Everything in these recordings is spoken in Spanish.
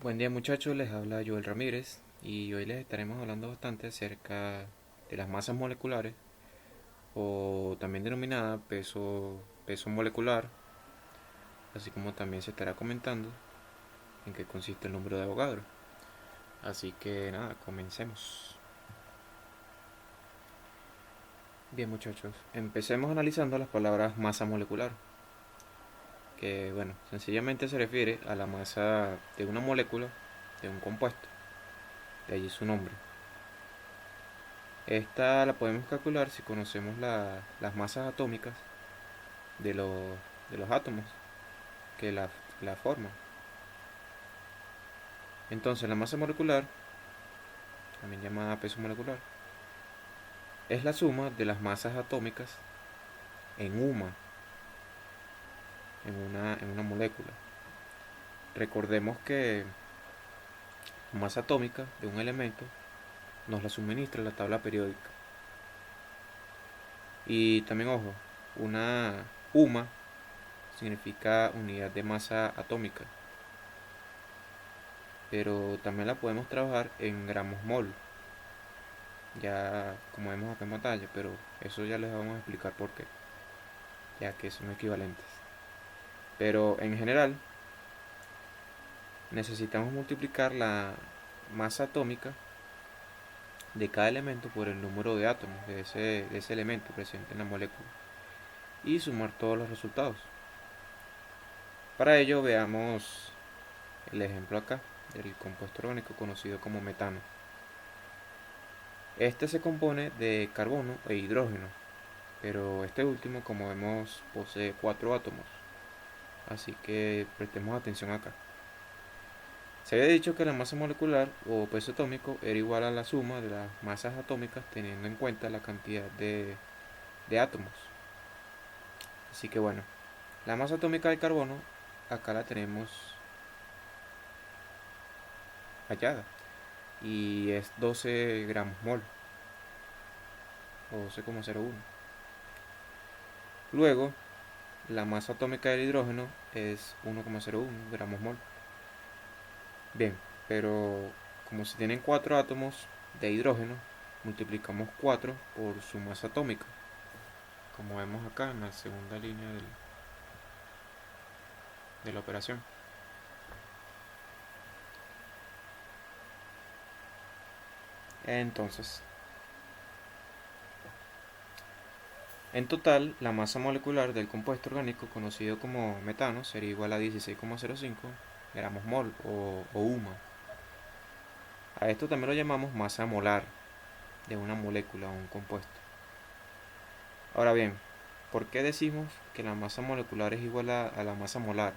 Buen día muchachos, les habla Joel Ramírez y hoy les estaremos hablando bastante acerca de las masas moleculares o también denominada peso molecular, así como también se estará comentando en qué consiste el número de Avogadro. Así que nada, comencemos. Bien muchachos, empecemos analizando las palabras masa molecular, que bueno, sencillamente se refiere a la masa de una molécula de un compuesto, de allí su nombre. Esta la podemos calcular si conocemos las masas atómicas de los, de los átomos que la forman. Entonces la masa molecular, también llamada peso molecular, es la suma de las masas atómicas en una molécula. Recordemos que la masa atómica de un elemento nos la suministra la tabla periódica. Y también, ojo, una UMA significa unidad de masa atómica, pero también la podemos trabajar en gramos mol, ya como vemos acá en pantalla, pero eso ya les vamos a explicar por qué, ya que son equivalentes. Pero en general necesitamos multiplicar la masa atómica de cada elemento por el número de átomos de ese elemento presente en la molécula y sumar todos los resultados. Para ello veamos el ejemplo acá del compuesto orgánico conocido como metano. Este se compone de carbono e hidrógeno, pero este último, como vemos, posee 4 átomos, así que prestemos atención acá. Se había dicho que la masa molecular o peso atómico era igual a la suma de las masas atómicas teniendo en cuenta la cantidad de átomos. Así que bueno, la masa atómica de carbono acá la tenemos hallada y es 12 gramos mol o 12,01. Luego, la masa atómica del hidrógeno es 1,01 gramos mol. Bien, pero como si tienen 4 átomos de hidrógeno, multiplicamos 4 por su masa atómica, como vemos acá en la segunda línea de la operación. Entonces, en total, la masa molecular del compuesto orgánico conocido como metano sería igual a 16,05 gramos mol o UMA. A esto también lo llamamos masa molar de una molécula o un compuesto. Ahora bien, ¿por qué decimos que la masa molecular es igual a la masa molar?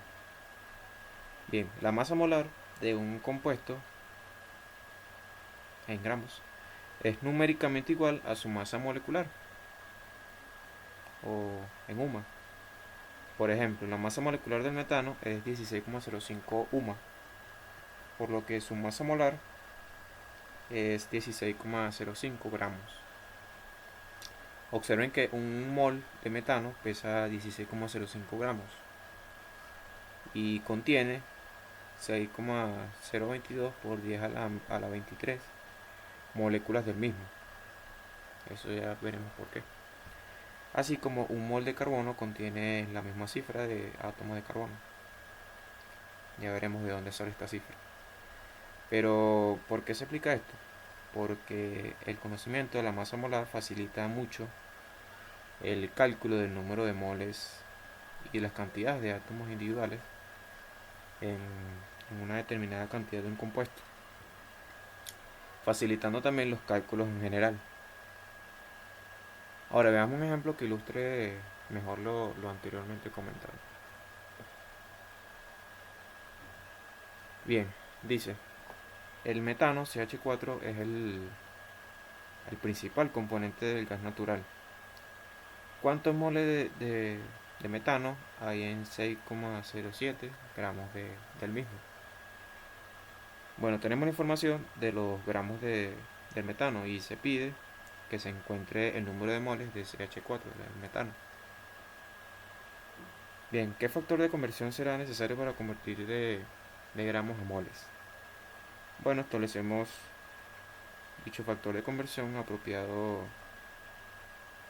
Bien, la masa molar de un compuesto en gramos es numéricamente igual a su masa molecular o en UMA. Por ejemplo, la masa molecular del metano es 16,05 UMA, por lo que su masa molar es 16,05 gramos. Observen que un mol de metano pesa 16,05 gramos y contiene 6,022 por 10 a la 23 moléculas del mismo. Eso ya veremos por qué. Así como un mol de carbono contiene la misma cifra de átomos de carbono. Ya veremos de dónde sale esta cifra. Pero, ¿por qué se explica esto? Porque el conocimiento de la masa molar facilita mucho el cálculo del número de moles y las cantidades de átomos individuales en, en una determinada cantidad de un compuesto, facilitando también los cálculos en general. Ahora veamos un ejemplo que ilustre mejor lo anteriormente comentado. Bien, dice, el metano CH4 es el principal componente del gas natural. ¿Cuántos moles de metano hay en 6,07 gramos del mismo? Bueno, tenemos la información de los gramos del metano y se pide que se encuentre el número de moles de CH4, del metano. Bien, ¿qué factor de conversión será necesario para convertir de gramos a moles? Bueno, establecemos dicho factor de conversión apropiado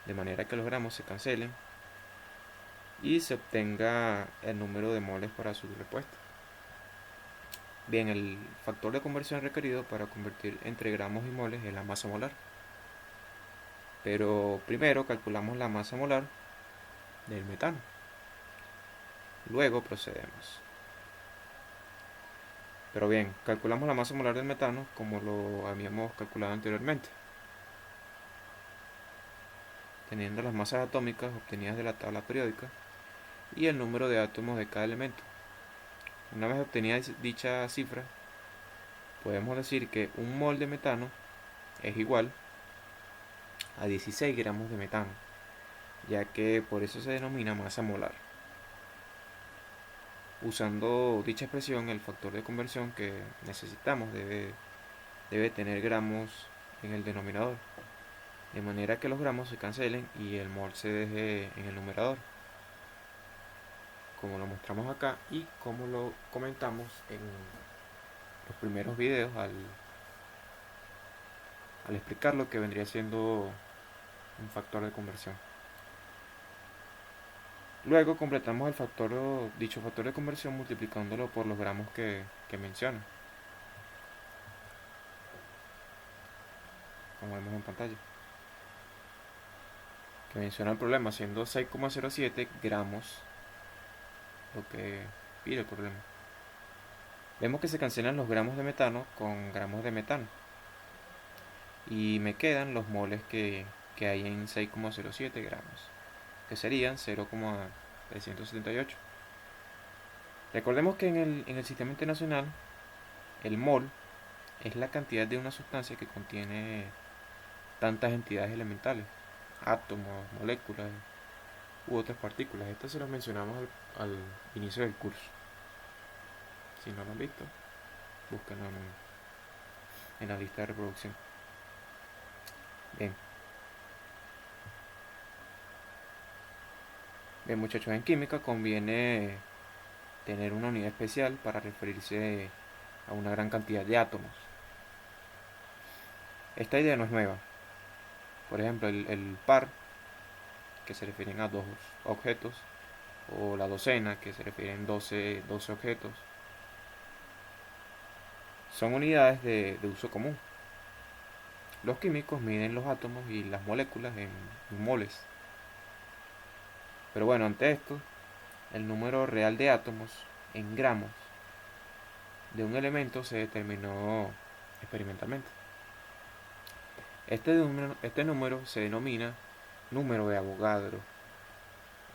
de manera que los gramos se cancelen y se obtenga el número de moles para su respuesta. Bien, el factor de conversión requerido para convertir entre gramos y moles es la masa molar. Pero primero calculamos la masa molar del metano. Luego procedemos. Pero bien, calculamos la masa molar del metano como lo habíamos calculado anteriormente, teniendo las masas atómicas obtenidas de la tabla periódica y el número de átomos de cada elemento. Una vez obtenida dicha cifra, podemos decir que un mol de metano es igual a 16 gramos de metano, ya que por eso se denomina masa molar. Usando dicha expresión, el factor de conversión que necesitamos debe tener gramos en el denominador, de manera que los gramos se cancelen y el mol se deje en el numerador, como lo mostramos acá y como lo comentamos en los primeros videos al explicar lo que vendría siendo un factor de conversión. Luego completamos dicho factor de conversión multiplicándolo por los gramos que menciona, como vemos en pantalla, que menciona el problema siendo 6,07 gramos lo que pide el problema. Vemos que se cancelan los gramos de metano con gramos de metano y me quedan los moles que hay en 6,07 gramos, que serían 0,378. Recordemos que en el sistema internacional el mol es la cantidad de una sustancia que contiene tantas entidades elementales, átomos, moléculas u otras partículas. Esto se los mencionamos al inicio del curso. Si no lo han visto, búsquenlo en la lista de reproducción. Bien. Bien, muchachos, en química conviene tener una unidad especial para referirse a una gran cantidad de átomos. Esta idea no es nueva. Por ejemplo, el par, que se refieren a dos objetos, o la docena, que se refieren a 12 objetos, son unidades de uso común. Los químicos miden los átomos y las moléculas en moles. Pero bueno, ante esto, el número real de átomos en gramos de un elemento se determinó experimentalmente. Este número se denomina número de Avogadro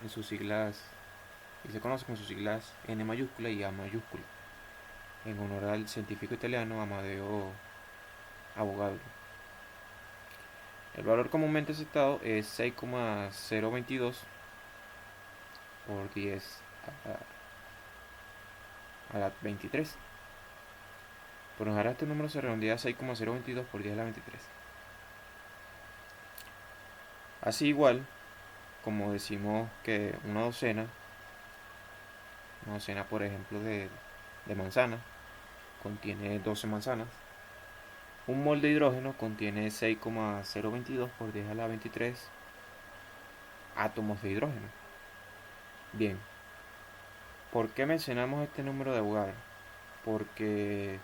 en sus siglas, y se conoce con sus siglas N mayúscula y A mayúscula, en honor al científico italiano Amadeo Avogadro. El valor comúnmente aceptado es 6,022 por 10 a la 23. Por lo general este número se redondea a 6,022 por 10 a la 23. Así igual, como decimos que una docena por ejemplo de manzanas contiene 12 manzanas, un mol de hidrógeno contiene 6,022 por 10 a la 23 átomos de hidrógeno. Bien, ¿por qué mencionamos este número de Avogadro? Porque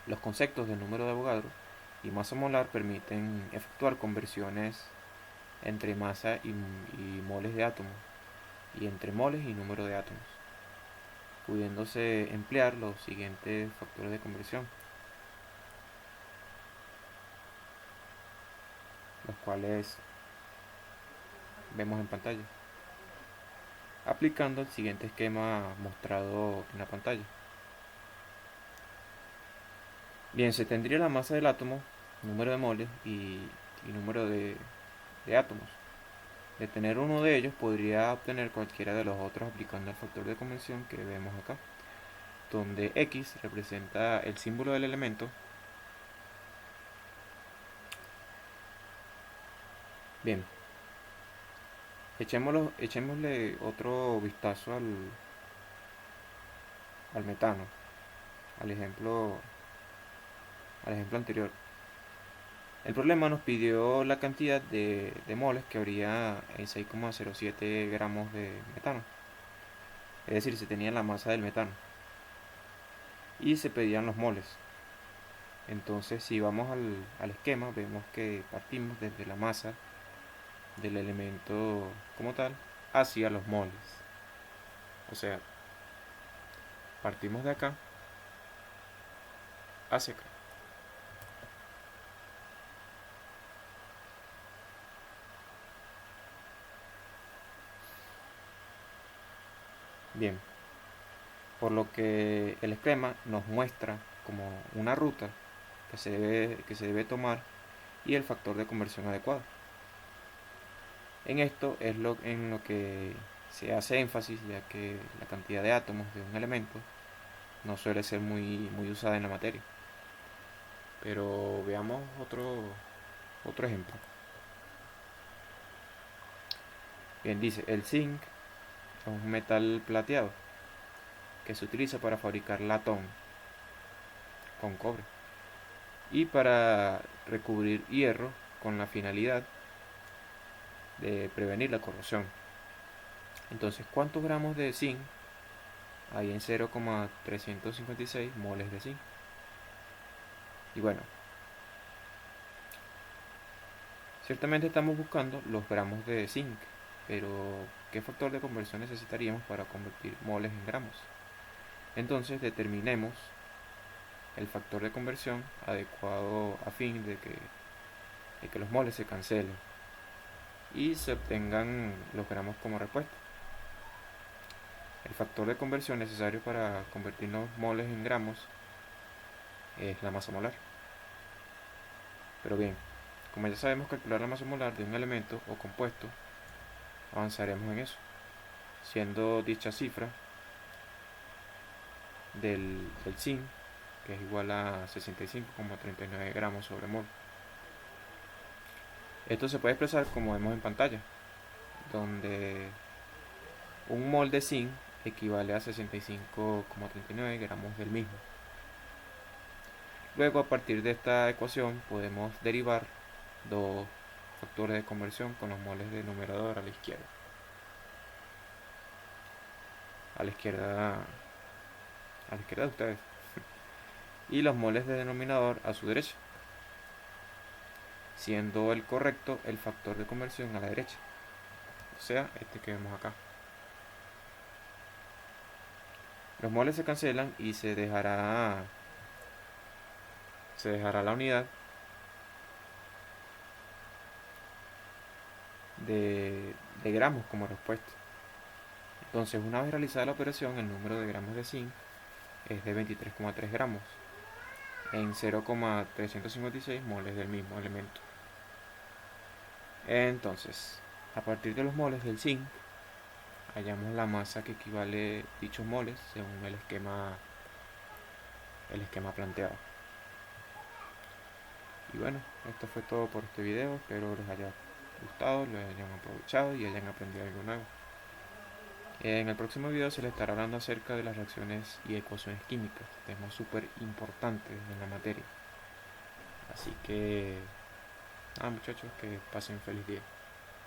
los conceptos del número de Avogadro y masa molar permiten efectuar conversiones entre masa y moles de átomos, y entre moles y número de átomos, pudiéndose emplear los siguientes factores de conversión, los cuales vemos en pantalla, aplicando el siguiente esquema mostrado en la pantalla. Bien, se tendría la masa del átomo, número de moles y número de átomos. De tener uno de ellos podría obtener cualquiera de los otros aplicando el factor de conversión que vemos acá, donde X representa el símbolo del elemento. Bien, echémosle otro vistazo al metano, al ejemplo al ejemplo anterior. El problema nos pidió la cantidad de moles que habría en 6,07 gramos de metano. Es decir, se tenía la masa del metano. Y se pedían los moles. Entonces, si vamos al esquema, vemos que partimos desde la masa del elemento como tal hacia los moles. O sea, partimos de acá hacia acá. Bien, por lo que el esquema nos muestra como una ruta que se debe tomar y el factor de conversión adecuado. En esto es en lo que se hace énfasis, ya que la cantidad de átomos de un elemento no suele ser muy usada en la materia. Pero veamos otro ejemplo. Bien, dice, el zinc es un metal plateado que se utiliza para fabricar latón con cobre y para recubrir hierro con la finalidad de prevenir la corrosión. Entonces, ¿cuántos gramos de zinc hay en 0,356 moles de zinc? Y bueno, ciertamente estamos buscando los gramos de zinc, pero ¿qué factor de conversión necesitaríamos para convertir moles en gramos? Entonces determinemos el factor de conversión adecuado a fin de que los moles se cancelen y se obtengan los gramos como respuesta. El factor de conversión necesario para convertir los moles en gramos es la masa molar. Pero bien, como ya sabemos calcular la masa molar de un elemento o compuesto, avanzaremos en eso, siendo dicha cifra del zinc, que es igual a 65,39 gramos sobre mol. Esto se puede expresar como vemos en pantalla, donde un mol de zinc equivale a 65,39 gramos del mismo. Luego, a partir de esta ecuación, podemos derivar dos factores de conversión con los moles de numerador a la izquierda. A la izquierda de ustedes. Y los moles de denominador a su derecha, siendo el correcto el factor de conversión a la derecha, o sea, este que vemos acá. Los moles se cancelan y se dejará la unidad de gramos como respuesta. Entonces, una vez realizada la operación, el número de gramos de zinc es de 23,3 gramos en 0,356 moles del mismo elemento. Entonces, a partir de los moles del zinc, hallamos la masa que equivale a dichos moles según el esquema planteado. Y bueno, esto fue todo por este video. Espero les haya gustado, lo hayan aprovechado y hayan aprendido algo nuevo. En el próximo video se les estará hablando acerca de las reacciones y ecuaciones químicas, temas súper importantes en la materia. Así que, nada muchachos, que pasen un feliz día.